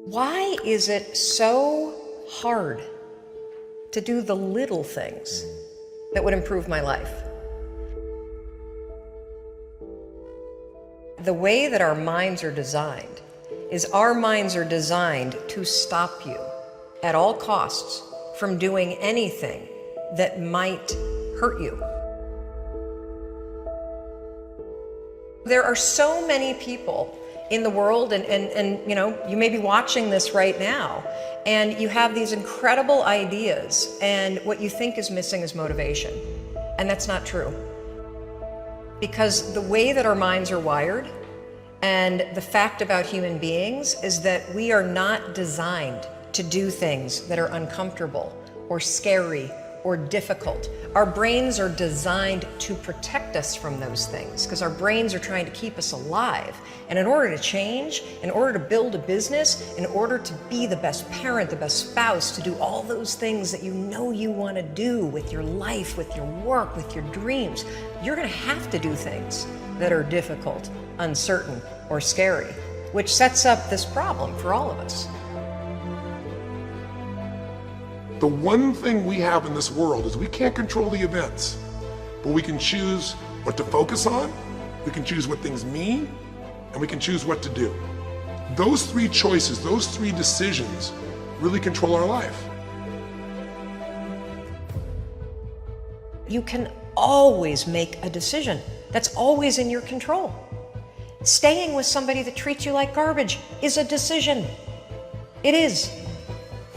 Why is it so hard to do the little things that would improve my life? The way that our minds are designed is our minds are designed to stop you at all costs from doing anything that might hurt you. There are so many people in the world, and you know, you may be watching this right now, and you have these incredible ideas, and what you think is missing is motivation. And that's not true. Because the way that our minds are wired, and the fact about human beings, is that we are not designed to do things that are uncomfortable or scary or difficult. Our brains are designed to protect us from those things because our brains are trying to keep us alive. And in order to change, in order to build a business, in order to be the best parent, the best spouse, to do all those things that you know you want to do with your life, with your work, with your dreams, you're going to have to do things that are difficult, uncertain, or scary, which sets up this problem for all of us. The one thing we have in this world is we can't control the events, but we can choose what to focus on, we can choose what things mean, and we can choose what to do. Those three choices, those three decisions really control our life. You can always make a decision. That's always in your control. Staying with somebody that treats you like garbage is a decision. It is.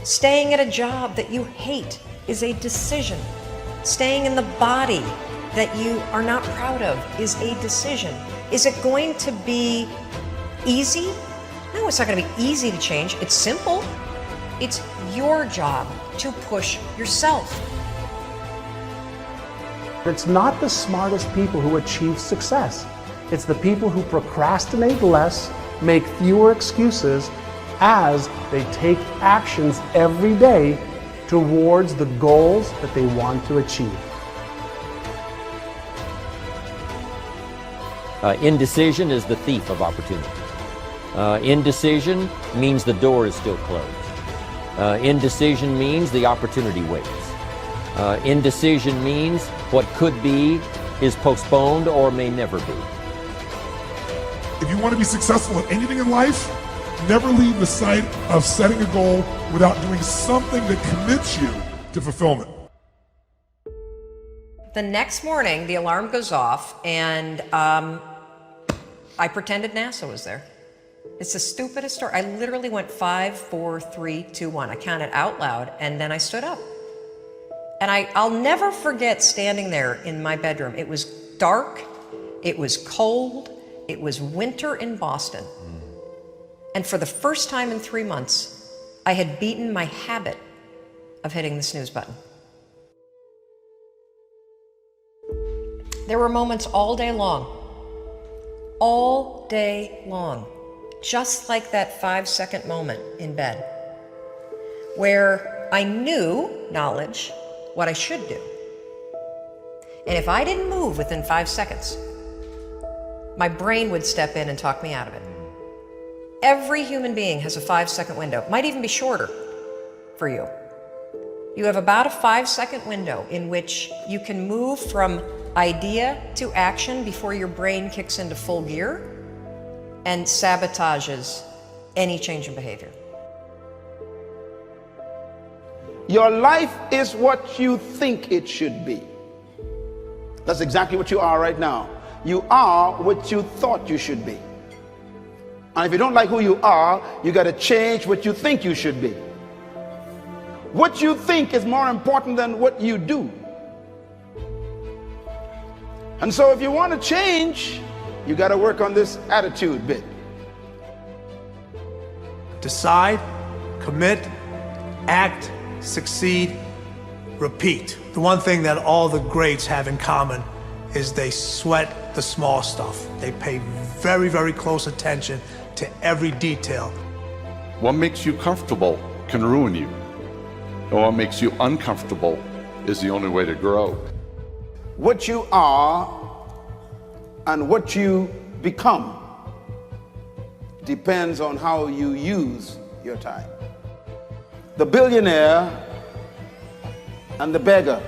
Staying at a job that you hate is a decision. Staying in the body that you are not proud of is a decision. Is it going to be easy? No, it's not going to be easy to change. It's simple. It's your job to push yourself. It's not the smartest people who achieve success. It's the people who procrastinate less, make fewer excuses, as they take actions every day towards the goals that they want to achieve. Indecision is the thief of opportunity. Indecision means the door is still closed. Indecision means the opportunity waits. Indecision means what could be is postponed or may never be. If you want to be successful at anything in life, never leave the sight of setting a goal without doing something that commits you to fulfillment. The next morning, the alarm goes off, and I pretended NASA was there. It's the stupidest story. I literally went 5, 4, 3, 2, 1. I counted out loud, and then I stood up. And I'll never forget standing there in my bedroom. It was dark, it was cold, it was winter in Boston. And for the first time in 3 months, I had beaten my habit of hitting the snooze button. There were moments all day long, just like that 5-second moment in bed, where I knew, knowledge, what I should do. And if I didn't move within 5 seconds, my brain would step in and talk me out of it. Every human being has a 5-second window. It might even be shorter for you. You have about a 5-second window in which you can move from idea to action before your brain kicks into full gear and sabotages any change in behavior. Your life is what you think it should be. That's exactly what you are right now. You are what you thought you should be. And if you don't like who you are, you got to change what you think you should be. What you think is more important than what you do. And so if you want to change, you got to work on this attitude bit. Decide, commit, act, succeed, repeat. The one thing that all the greats have in common is they sweat the small stuff. They pay very, very close attention to every detail. What makes you comfortable can ruin you. And what makes you uncomfortable is the only way to grow. What you are and what you become depends on how you use your time. The billionaire and the beggar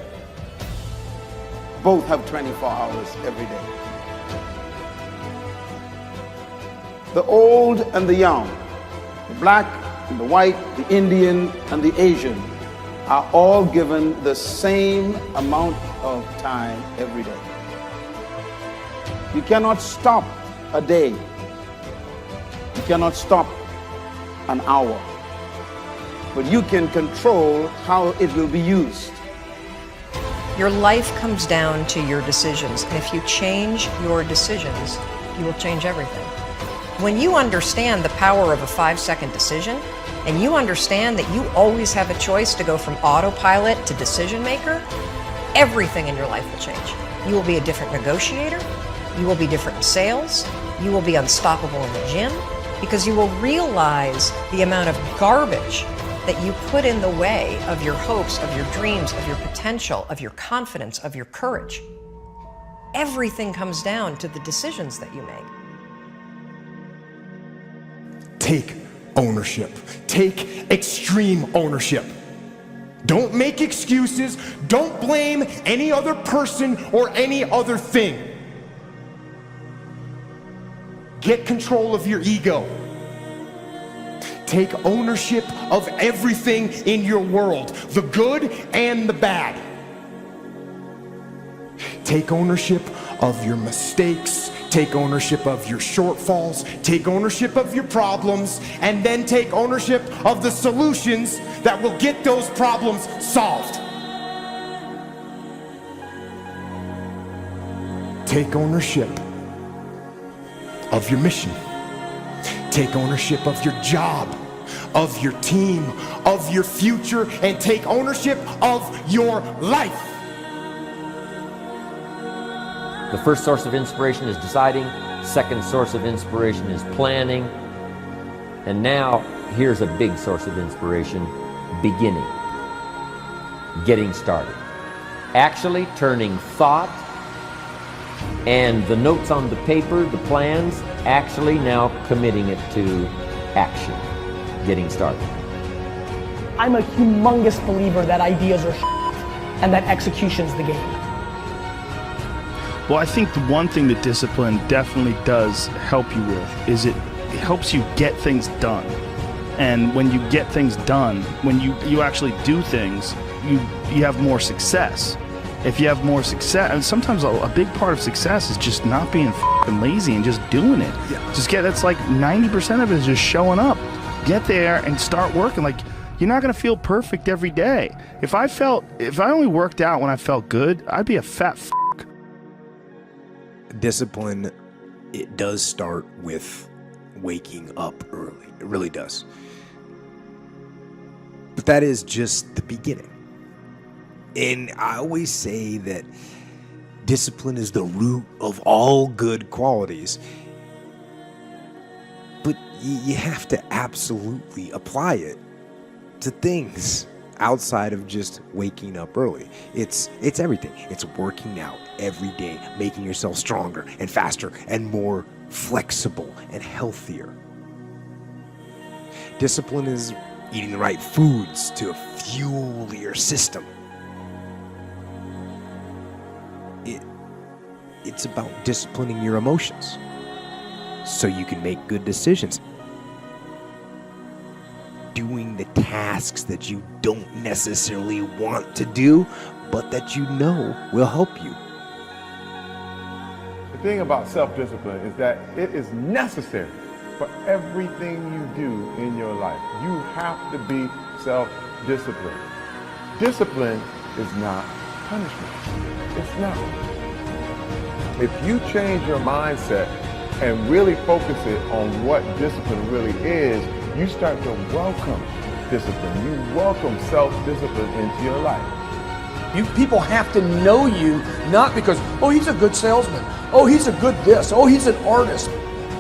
both have 24 hours every day. The old and the young, the black and the white, the Indian and the Asian are all given the same amount of time every day. You cannot stop a day. You cannot stop an hour. But you can control how it will be used. Your life comes down to your decisions, and if you change your decisions, you will change everything. When you understand the power of a 5-second decision, and you understand that you always have a choice to go from autopilot to decision maker, everything in your life will change. You will be a different negotiator, you will be different in sales, you will be unstoppable in the gym, because you will realize the amount of garbage that you put in the way of your hopes, of your dreams, of your potential, of your confidence, of your courage. Everything comes down to the decisions that you make. Take ownership. Take extreme ownership. Don't make excuses. Don't blame any other person or any other thing. Get control of your ego. Take ownership of everything in your world, the good and the bad. Take ownership of your mistakes. Take ownership of your shortfalls. Take ownership of your problems. And then take ownership of the solutions that will get those problems solved. Take ownership of your mission. Take ownership of your job, of your team, of your future, and take ownership of your life. The first source of inspiration is deciding. Second source of inspiration is planning. And now, here's a big source of inspiration, beginning. Getting started. Actually turning thought and the notes on the paper, the plans, actually now committing it to action. Getting started. I'm a humongous believer that ideas are and that execution's the game. Well, I think the one thing that discipline definitely does help you with is it helps you get things done. And when you get things done, when you actually do things, you have more success. If you have more success, and sometimes a big part of success is just not being f***ing lazy and just doing it. Yeah. That's like 90% of it is just showing up. Get there and start working. Like, you're not gonna feel perfect every day. If I only worked out when I felt good, I'd be a fat f***. Discipline, it does start with waking up early. It really does. But that is just the beginning. And I always say that discipline is the root of all good qualities. But you have to absolutely apply it to things outside of just waking up early. It's everything. It's working out every day, making yourself stronger and faster and more flexible and healthier. Discipline is eating the right foods to fuel your system. It's about disciplining your emotions so you can make good decisions. Doing the tasks that you don't necessarily want to do, but that you know will help you. The thing about self-discipline is that it is necessary for everything you do in your life. You have to be self-disciplined. Discipline is not punishment. It's not. If you change your mindset and really focus it on what discipline really is, you start to welcome discipline. You welcome self-discipline into your life. People have to know you, not because, oh, he's a good salesman. Oh, he's a good this. Oh, he's an artist.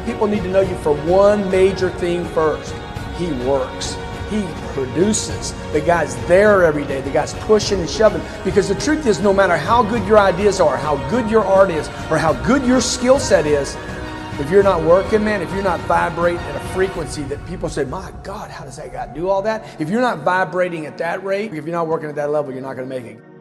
People need to know you for one major thing first. He works. He produces. The guy's there every day. The guy's pushing and shoving. Because the truth is, no matter how good your ideas are, how good your art is, or how good your skill set is, If you're not working, man, if you're not vibrating at a frequency that people say, my God, how does that guy do all that? If you're not vibrating at that rate, if you're not working at that level, you're not going to make it.